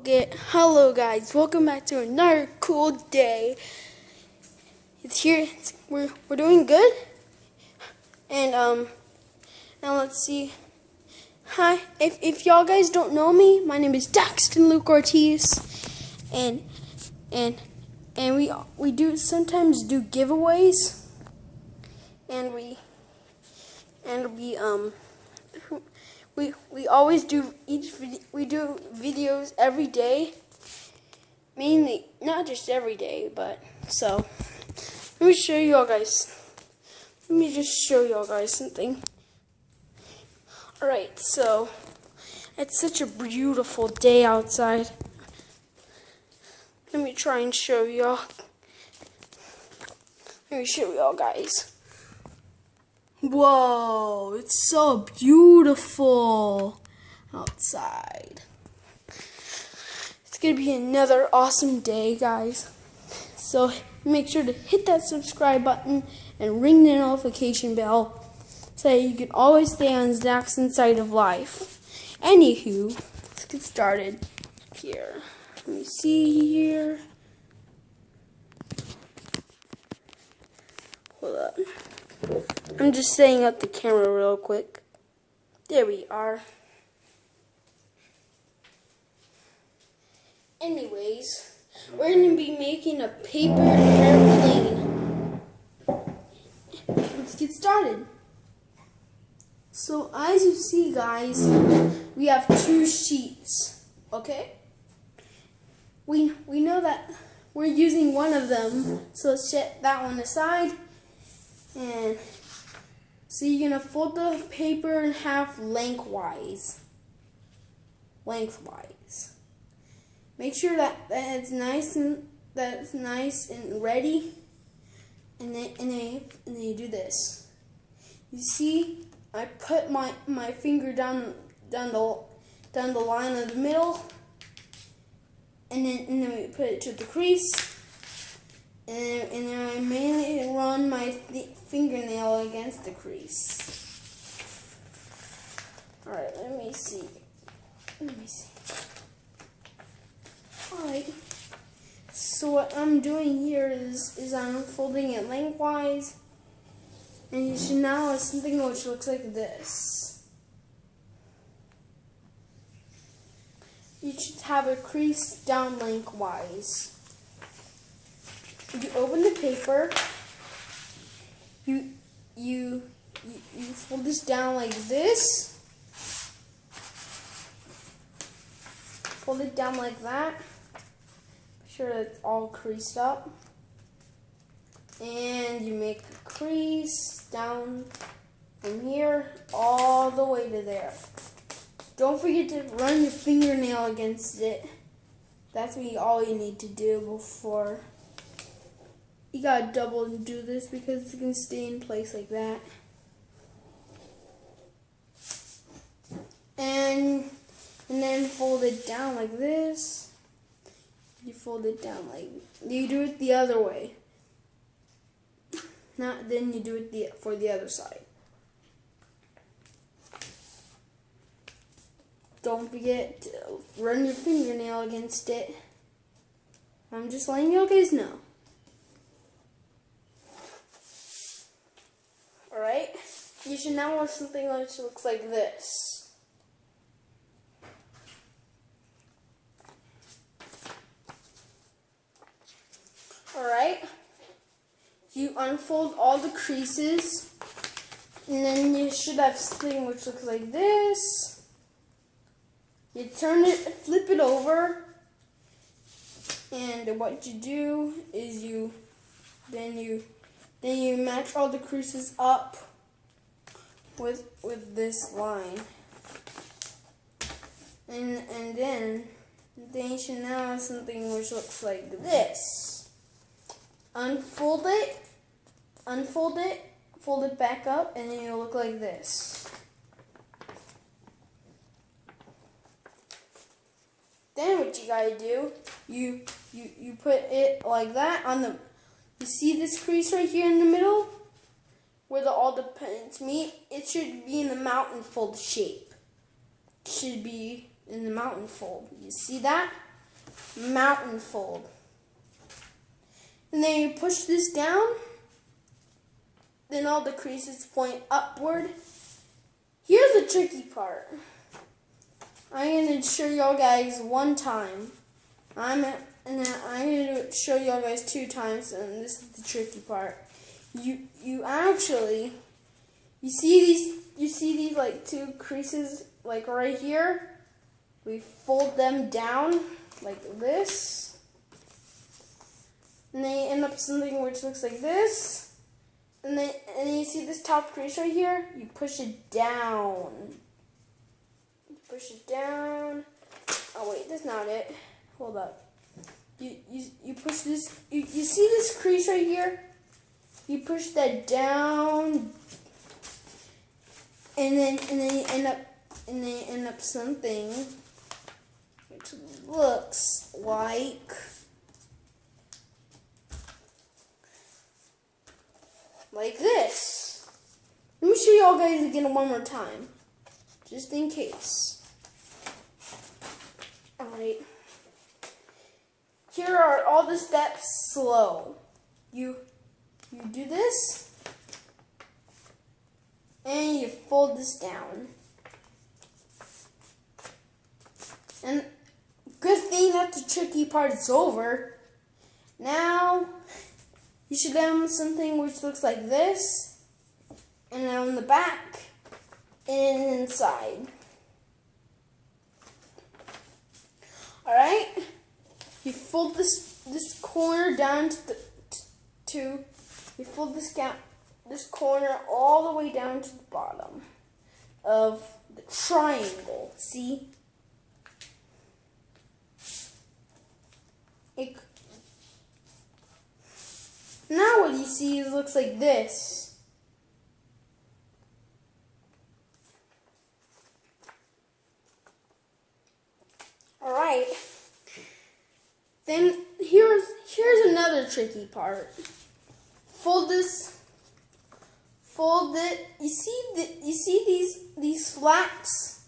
Hello guys, welcome back to another cool day. It's here. We're doing good. And now let's see. Hi, if y'all guys don't know me, my name is Daxton Luke Ortiz, and we do sometimes do giveaways, and we always do we do videos every day, mainly not just every day, but so let me show y'all guys. Let me just show y'all guys something. Alright, so it's such a beautiful day outside. Let me try and show y'all. Let me show y'all guys. Whoa, it's so beautiful outside. It's gonna be another awesome day, guys. So make sure to hit that subscribe button and ring the notification bell so that you can always stay on Daxton's side of life. Anywho, let's get started here. Let me see here. Hold up. I'm just setting up the camera real quick. There we are. Anyways, we're going to be making a paper airplane. Let's get started. So as you see, guys, we have two sheets, okay? We know that we're using one of them, so let's set that one aside. And so you're going to fold the paper in half lengthwise. Make sure that it's nice and ready. And then you do this. You see, I put my finger down the line of the middle, and then we put it to the crease. And then I mainly run my fingernail against the crease. Alright, let me see. Alright. So what I'm doing here is I'm folding it lengthwise. And you should now have something which looks like this. You should have a crease down lengthwise. You open the paper, you fold this down like this, fold it down like that, make sure that it's all creased up, and you make a crease down from here all the way to there. Don't forget to run your fingernail against it. That's all you need to do before. You gotta double and do this because it can stay in place like that. And then fold it down like this. You fold it down you do it the other way. Then you do it for the other side. Don't forget to run your fingernail against it. I'm just letting you guys know. Alright, you should now have something which looks like this. Alright, you unfold all the creases, and then you should have something which looks like this. You turn it, flip it over, and what you do is you match all the creases up with this line, and then you should now have something which looks like this. Unfold it, fold it back up, and then it'll look like this. Then what you gotta do, you put it like that on the. You see this crease right here in the middle? Where all the pins meet? It should be in the mountain fold shape. It should be in the mountain fold. You see that? mountain fold. And then you push this down, then all the creases point upward. Here's the tricky part. I'm going to show y'all guys one time. I'm going to show y'all guys 2 times, and this is the tricky part. You actually, you see these like 2 creases like right here? We fold them down like this. And they end up something which looks like this. And then you see this top crease right here? You push it down. You push it down. Oh wait, that's not it. Hold up. You push this. You see this crease right here? You push that down, and then you end up something which looks like this. Let me show y'all guys again one more time, just in case. Alright. Here are all the steps slow. You do this, and you fold this down. And good thing that the tricky part is over. Now, you should have something which looks like this, and on the back, and inside. Alright? You fold this corner down you fold this corner all the way down to the bottom of the triangle. See? Now what you see looks like this. Alright. Then here's another tricky part. Fold it. You see these flaps?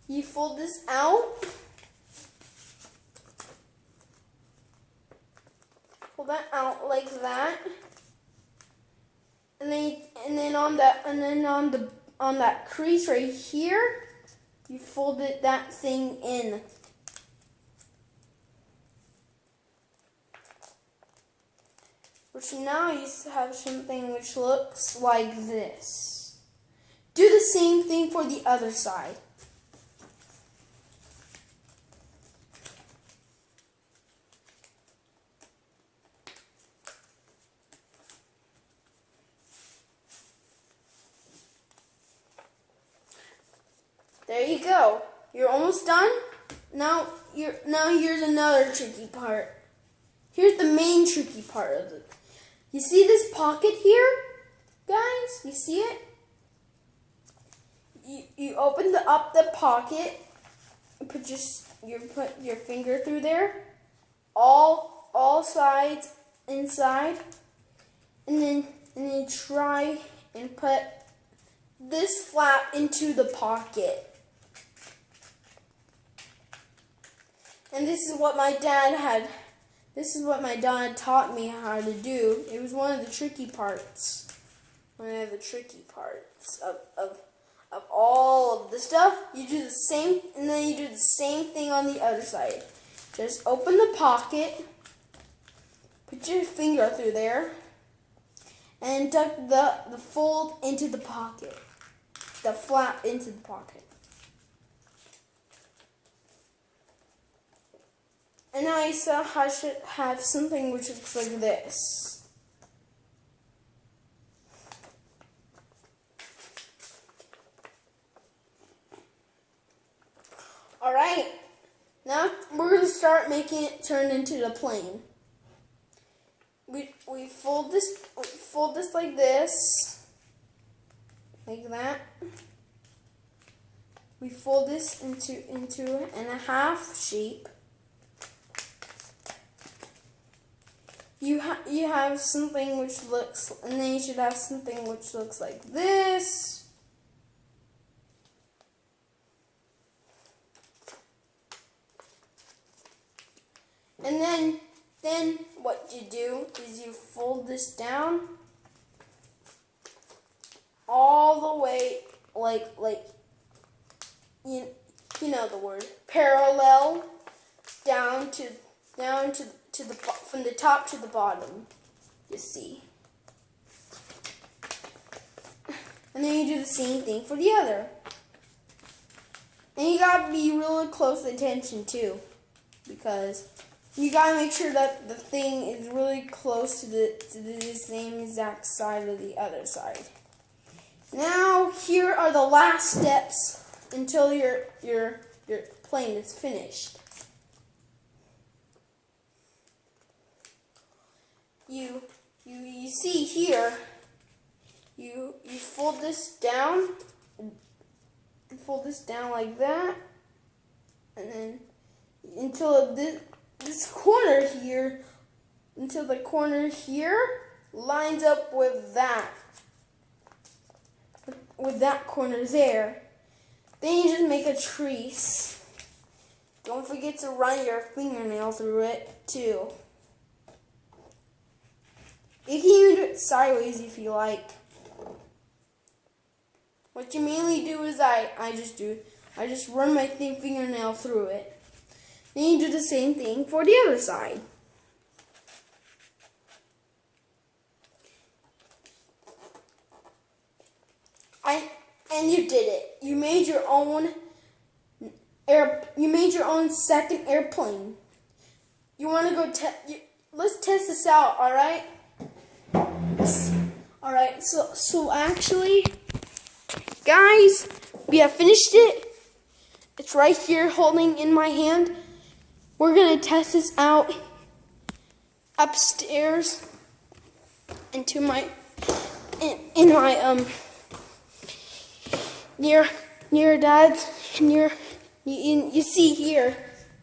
You fold this out. Pull that out like that. And then on that crease right here, you folded that thing in. Which now you have something which looks like this. Do the same thing for the other side. There you go. You're almost done. Now here's another tricky part. Here's the main tricky part of it. You see this pocket here, guys? You see it? You open up the pocket. Put your finger through there. All sides inside, and then try and put this flap into the pocket. And this is what my dad taught me how to do. It was one of the tricky parts. One of the tricky parts of all of the stuff. You do the same, and then you do the same thing on the other side. Just open the pocket, put your finger through there, and tuck the fold into the pocket. The flap into the pocket. And now I should have something which looks like this. Alright, now we're going to start making it turn into the plane. We fold this like this, like that. We fold this into a half shape. You have something which looks, and then you should have something which looks like this. And then what you do is you fold this down all the way, like you know the word, parallel down to the from the top to the bottom. You see. And then you do the same thing for the other. And you gotta be really close attention too, because you gotta make sure that the thing is really close to the same exact side of the other side. Now here are the last steps until your plane is finished. You see here, you fold this down. Fold this down like that, and then until this corner here, until the corner here lines up with that corner there. Then you just make a crease. Don't forget to run your fingernail through it too. You can even do it sideways if you like. What you mainly do is I just run my fingernail through it. Then you do the same thing for the other side. And you did it. You made your own second airplane. You want to go let's test this out, all right? All right. So actually, guys, we have finished it. It's right here holding in my hand. We're going to test this out upstairs into my near Dad's, you see here,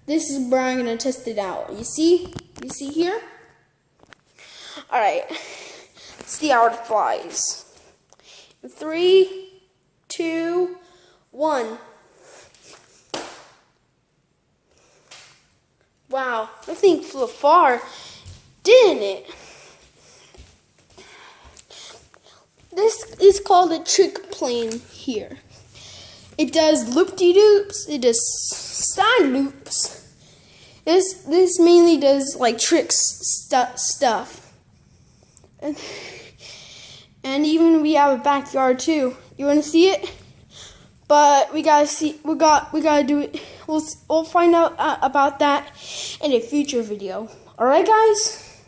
this is where I'm going to test it out. You see here? All right. See how it flies. 3, 2, 1. Wow, that thing flew far, didn't it? This is called a trick plane here. It does loop-de-loops, it does side loops. This mainly does like tricks stuff. And even we have a backyard too. You want to see it? But we gotta do it. We'll find out about that in a future video. All right, guys.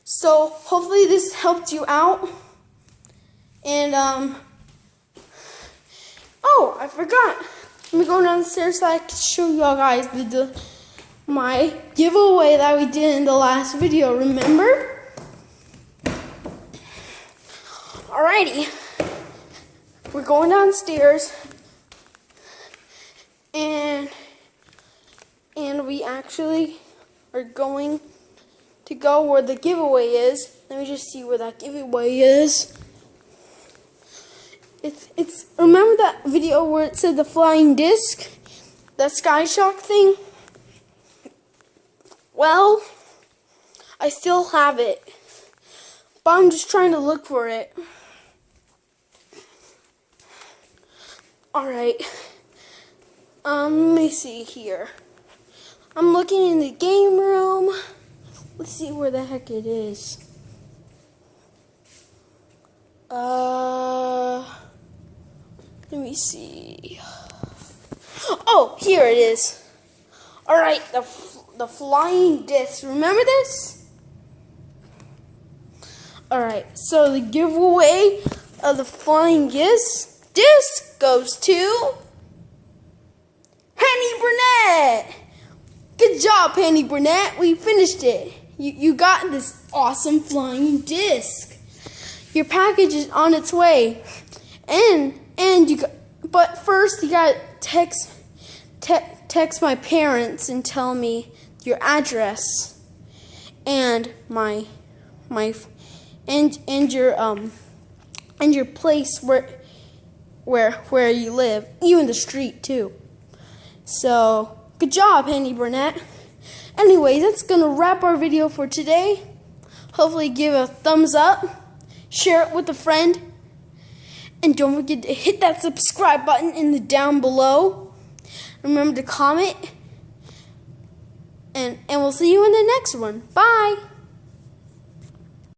So hopefully this helped you out. And oh, I forgot. Let me go downstairs so I can show y'all guys my giveaway that we did in the last video. Remember? Alrighty, we're going downstairs, and we actually are going to go where the giveaway is. Let me just see where that giveaway is. It's remember that video where it said the flying disc, the SkyShock thing? Well, I still have it, but I'm just trying to look for it. Alright, let me see here. I'm looking in the game room. Let's see where the heck it is. Let me see. Oh, here it is. Alright, the flying disc. Remember this? Alright, so the giveaway of the flying disc goes to Penny Burnett. Good job, Penny Burnett. We finished it. You got this awesome flying disc. Your package is on its way, but first you gotta text my parents and tell me your address and your place where you live, even the street too. So good job, Penny Burnett. Anyways, that's gonna wrap our video for today. Hopefully give a thumbs up, share it with a friend, and don't forget to hit that subscribe button in the down below. Remember to comment, and we'll see you in the next one. Bye!